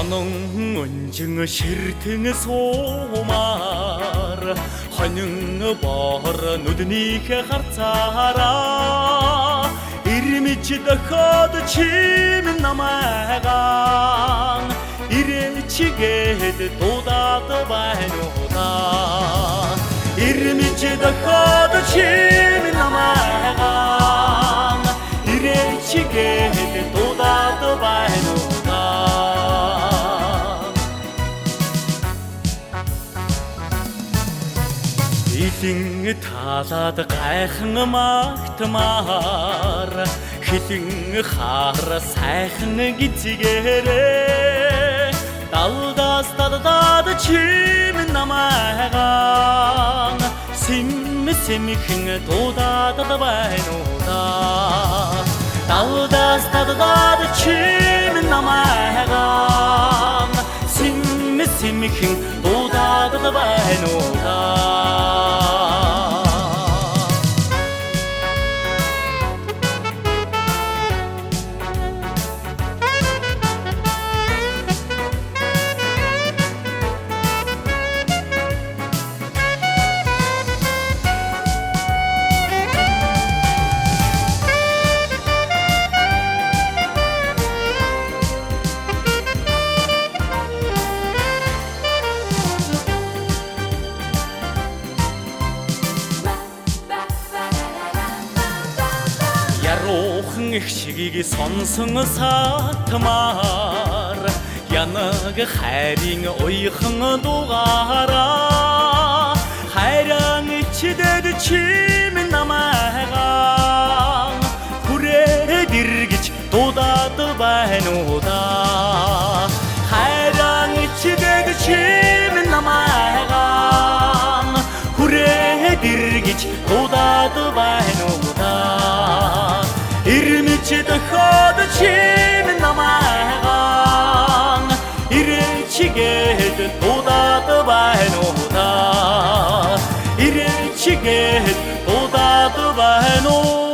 Хонон өнжин ширтэн суумаар хонин боор нүднийх харцаараа ирмэж дохоод чим намайгаа ирээчгээд дуудаад байна уу да ирмэж дохоод чим намайгаа ирээчгээд дуудаад байна уу Хилэн талаад гайхан магтмаар хилэн хаар сайхан гизгээрээ далдаас далдаад чим намайгаа симхэн дуудаад байна уу да далдаас далдаад чим намайгаа симхэн дуудаад байна уу да Яруухан их шигийг сонсон сатмаар янаг хайрын уйхан дугаараа хайран ичдэд чим намайгаа хүрээд иргэж дуудаад байна уу да хайран ичдэд чим намайгаа хүрээд иргэж дуудаад байна уу да ирмэж дохоод чим намайгаа ирээчгээд дуудаад байна уу да ирээчгээд дуудаад байна уу